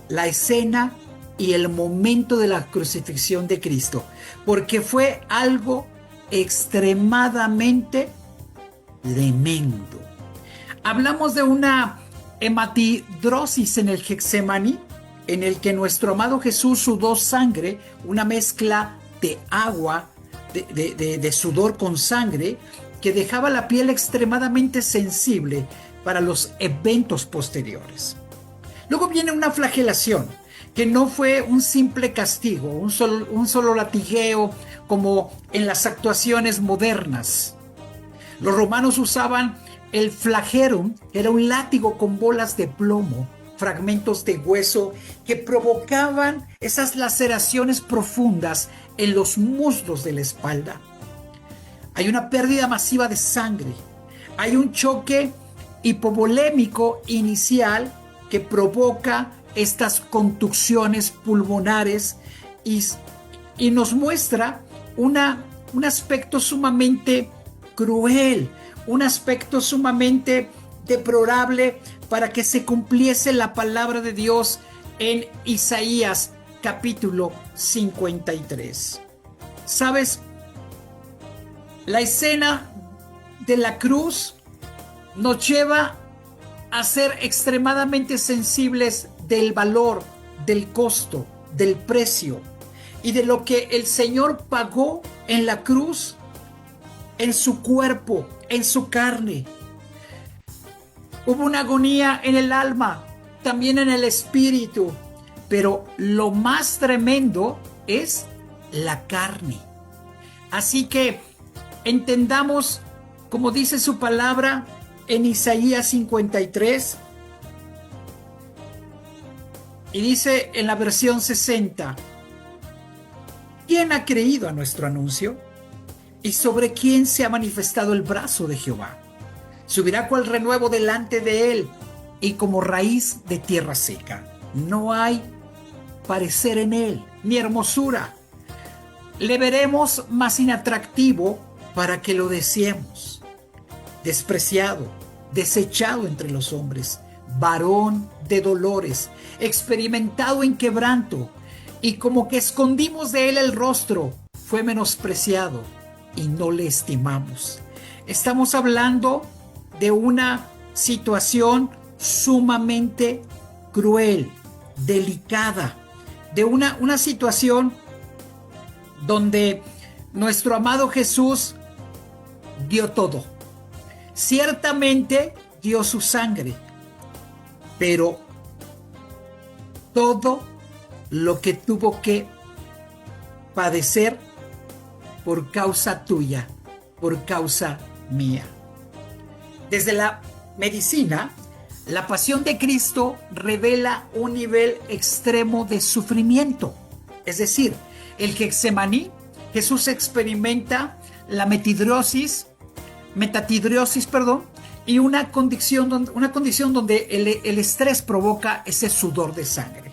la escena y el momento de la crucifixión de Cristo, porque fue algo extremadamente tremendo. Hablamos de una hematidrosis en el Getsemaní, en el que nuestro amado Jesús sudó sangre, una mezcla de agua, de sudor con sangre, que dejaba la piel extremadamente sensible para los eventos posteriores. Luego viene una flagelación, que no fue un simple castigo, un solo latigueo como en las actuaciones modernas. Los romanos usaban el flagerum, que era un látigo con bolas de plomo, fragmentos de hueso que provocaban esas laceraciones profundas en los muslos de la espalda. Hay una pérdida masiva de sangre. Hay un choque hipovolémico inicial que provoca estas contusiones pulmonares y nos muestra un aspecto sumamente cruel, un aspecto sumamente deplorable para que se cumpliese la palabra de Dios en Isaías capítulo 53. ¿Sabes? La escena de la cruz nos lleva a ser extremadamente sensibles del valor, del costo, del precio y de lo que el Señor pagó en la cruz, en su cuerpo, en su carne. Hubo una agonía en el alma, también en el espíritu, pero lo más tremendo es la carne. Así que entendamos, como dice su palabra en Isaías 53, y dice en la versión 60, ¿quién ha creído a nuestro anuncio? ¿Y sobre quién se ha manifestado el brazo de Jehová? Subirá cual renuevo delante de él, y como raíz de tierra seca. No hay parecer en él, ni hermosura. Le veremos más inatractivo para que lo deseemos. Despreciado, desechado entre los hombres, varón de dolores, experimentado en quebranto, y como que escondimos de él el rostro, fue menospreciado y no le estimamos. Estamos hablando de una situación sumamente cruel, delicada, de una situación donde nuestro amado Jesús dio todo. Ciertamente dio su sangre, pero todo lo que tuvo que padecer por causa tuya, por causa mía. Desde la medicina, la pasión de Cristo revela un nivel extremo de sufrimiento. Es decir, el Getsemaní, Jesús experimenta la metatidrosis, y una condición donde el estrés provoca ese sudor de sangre.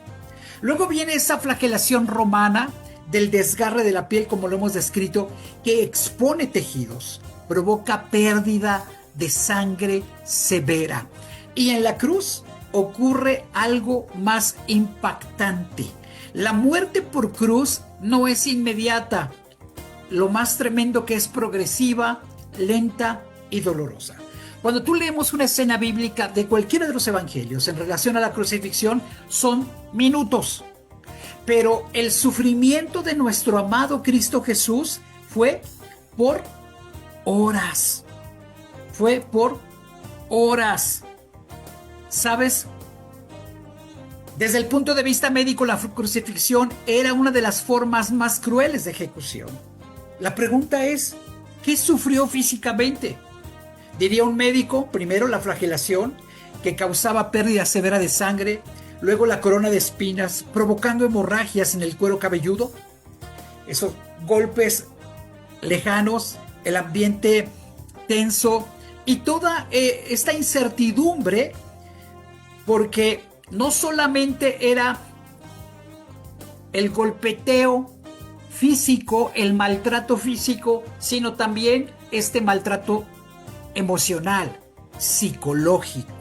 Luego viene esa flagelación romana del desgarre de la piel, como lo hemos descrito, que expone tejidos, provoca pérdida de sangre severa. Y en la cruz ocurre algo más impactante. La muerte por cruz no es inmediata. Lo más tremendo que es progresiva, lenta y dolorosa. Cuando tú leemos una escena bíblica de cualquiera de los evangelios en relación a la crucifixión, son minutos. Pero el sufrimiento de nuestro amado Cristo Jesús fue por horas. Fue por horas. ¿Sabes? Desde el punto de vista médico, la crucifixión era una de las formas más crueles de ejecución. La pregunta es, ¿qué sufrió físicamente? Diría un médico, primero la flagelación, que causaba pérdida severa de sangre, luego la corona de espinas, provocando hemorragias en el cuero cabelludo, esos golpes lejanos, el ambiente tenso y toda esta incertidumbre, porque no solamente era el golpeteo físico, el maltrato físico, sino también este maltrato emocional, psicológico.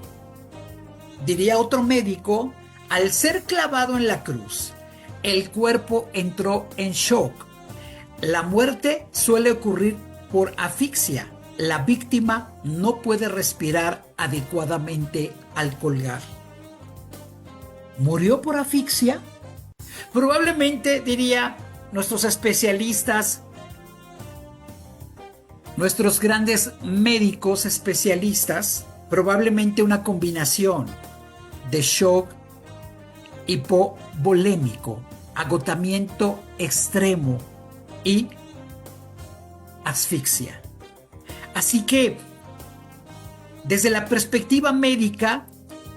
Diría otro médico, al ser clavado en la cruz, el cuerpo entró en shock. La muerte suele ocurrir por asfixia. La víctima no puede respirar adecuadamente al colgar. ¿Murió por asfixia? Probablemente, diría nuestros especialistas, nuestros grandes médicos especialistas, probablemente una combinación de shock hipovolémico, agotamiento extremo y asfixia. Así que, desde la perspectiva médica,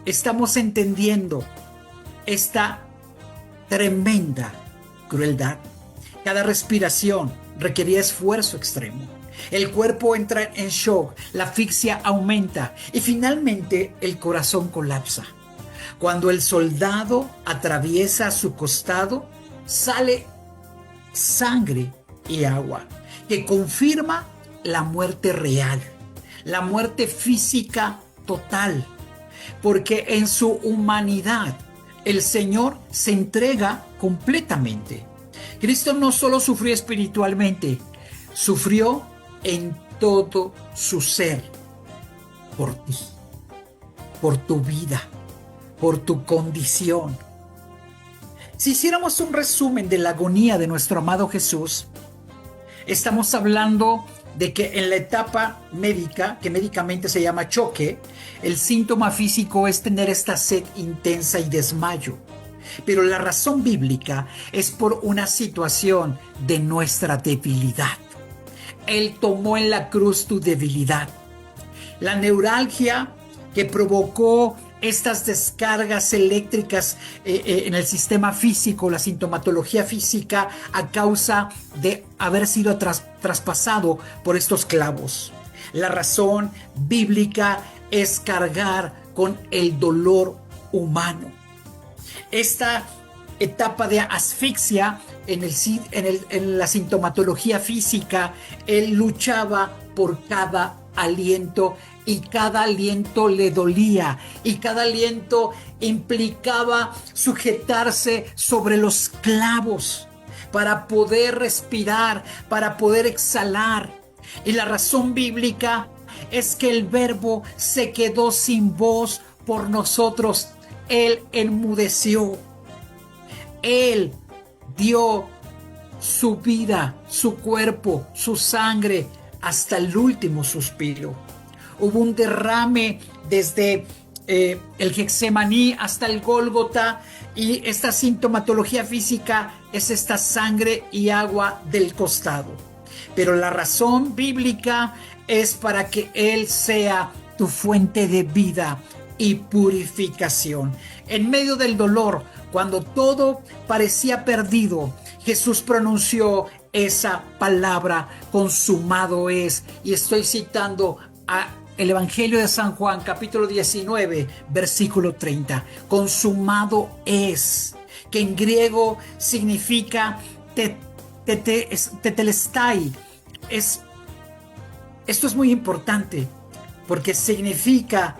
estamos entendiendo esta tremenda crueldad. Cada respiración requería esfuerzo extremo. El cuerpo entra en shock, la asfixia aumenta y finalmente el corazón colapsa. Cuando el soldado atraviesa su costado, sale sangre y agua, que confirma la muerte real, la muerte física total, porque en su humanidad el Señor se entrega completamente. Cristo no solo sufrió espiritualmente, sufrió en todo su ser, por ti, por tu vida, por tu condición. Si hiciéramos un resumen de la agonía de nuestro amado Jesús, estamos hablando de que en la etapa médica, que médicamente se llama choque, el síntoma físico es tener esta sed intensa y desmayo. Pero la razón bíblica es por una situación de nuestra debilidad. Él tomó en la cruz tu debilidad. La neuralgia que provocó estas descargas eléctricas en el sistema físico, la sintomatología física, a causa de haber sido traspasado por estos clavos. La razón bíblica es cargar con el dolor humano. Esta etapa de asfixia en la sintomatología física, él luchaba por cada aliento y cada aliento le dolía y cada aliento implicaba sujetarse sobre los clavos para poder respirar, para poder exhalar. Y la razón bíblica es que el Verbo se quedó sin voz por nosotros. Él enmudeció. Él dio su vida, su cuerpo, su sangre hasta el último suspiro. Hubo un derrame desde el Getsemaní hasta el Gólgota, y esta sintomatología física es esta sangre y agua del costado. Pero la razón bíblica es para que Él sea tu fuente de vida y purificación. En medio del dolor, cuando todo parecía perdido, Jesús pronunció esa palabra: consumado es. Y estoy citando el Evangelio de San Juan, capítulo 19, versículo 30. Consumado es, que en griego significa tetelestai. Esto es muy importante porque significa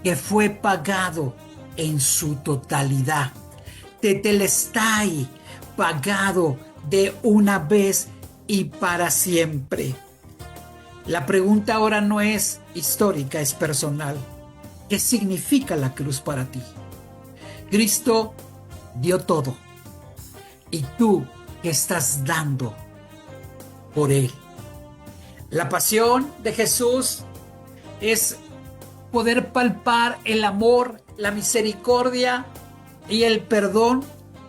que fue pagado en su totalidad. Tetelestai, pagado de una vez y para siempre. La pregunta ahora no es histórica, es personal. ¿Qué significa la cruz para ti? Cristo dio todo. ¿Y tú qué estás dando por Él? La pasión de Jesús es poder palpar el amor, la misericordia y el perdón,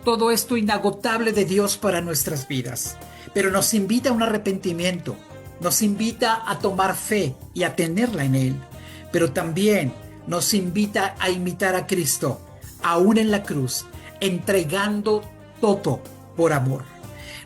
todo esto inagotable de Dios para nuestras vidas. Pero nos invita a un arrepentimiento, nos invita a tomar fe y a tenerla en Él, pero también nos invita a imitar a Cristo, aún en la cruz, entregando todo por amor.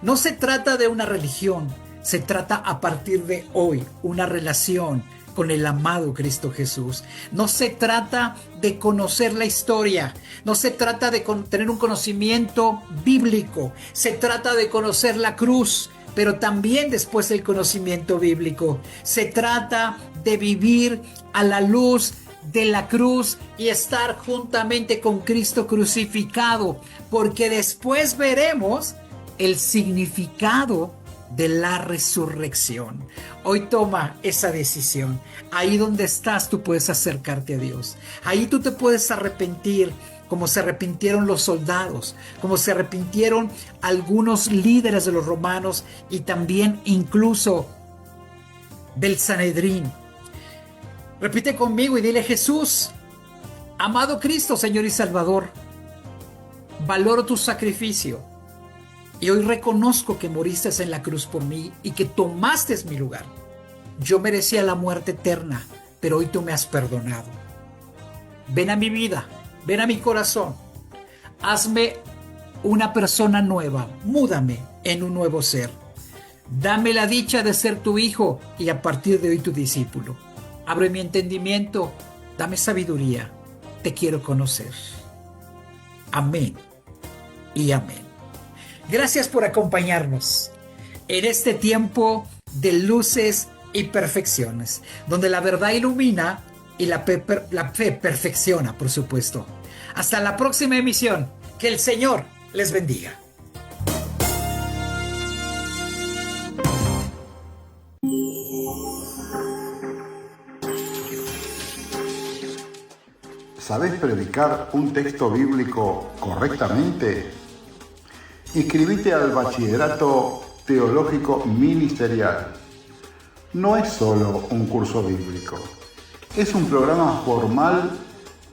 No se trata de una religión, se trata a partir de hoy una relación con el amado Cristo Jesús. No se trata de conocer la historia, no se trata de tener un conocimiento bíblico, se trata de conocer la cruz, pero también después del conocimiento bíblico. Se trata de vivir a la luz de la cruz y estar juntamente con Cristo crucificado, porque después veremos el significado de la resurrección. Hoy toma esa decisión. Ahí donde estás, tú puedes acercarte a Dios. Ahí tú te puedes arrepentir, como se arrepintieron los soldados, como se arrepintieron algunos líderes de los romanos y también incluso del Sanedrín. Repite conmigo y dile: Jesús, amado Cristo, Señor y Salvador, Valoro tu sacrificio y hoy reconozco que moriste en la cruz por mí y que tomaste mi lugar. Yo merecía la muerte eterna, pero hoy tú me has perdonado. Ven a mi vida, ven a mi corazón. Hazme una persona nueva, múdame en un nuevo ser. Dame la dicha de ser tu hijo y a partir de hoy tu discípulo. Abre mi entendimiento, dame sabiduría. Te quiero conocer. Amén y amén. Gracias por acompañarnos en este tiempo de luces y perfecciones, donde la verdad ilumina y la fe perfecciona, por supuesto. Hasta la próxima emisión. Que el Señor les bendiga. ¿Sabés predicar un texto bíblico correctamente? Inscribite al Bachillerato Teológico Ministerial. No es solo un curso bíblico, es un programa formal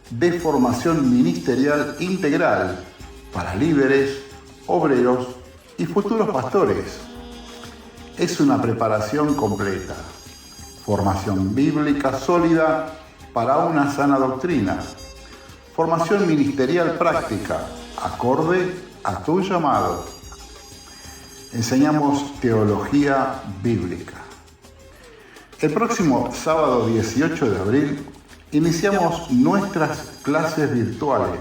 de formación ministerial integral para líderes, obreros y futuros pastores. Es una preparación completa, formación bíblica sólida para una sana doctrina, formación ministerial práctica, acorde a tu llamado. Enseñamos teología bíblica. El próximo sábado 18 de abril iniciamos nuestras clases virtuales.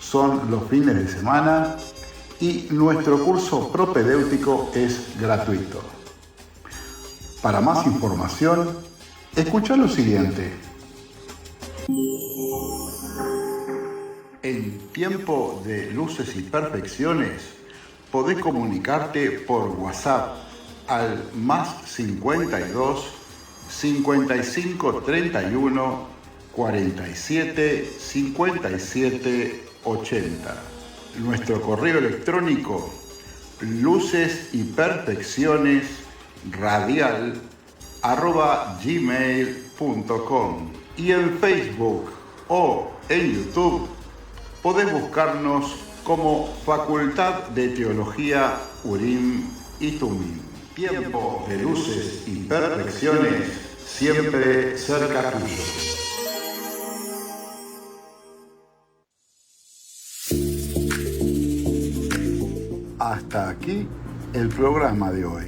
Son los fines de semana y nuestro curso propedéutico es gratuito. Para más información, escucha lo siguiente. En tiempo de luces y perfecciones, podés comunicarte por WhatsApp al +52 55 31 47 57 80. Nuestro correo electrónico lucesyperfeccionesradial@gmail.com y en Facebook o en YouTube podés buscarnos como Facultad de Teología Urim y Tumim. Tiempo de luces y perfecciones, siempre cerca tuyo. Hasta aquí el programa de hoy.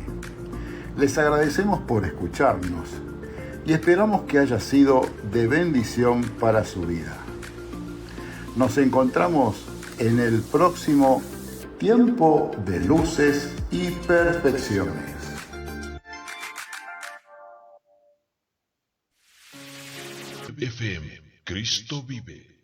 Les agradecemos por escucharnos y esperamos que haya sido de bendición para su vida. Nos encontramos en el próximo Tiempo de Luces y Perfecciones. FM, Cristo vive.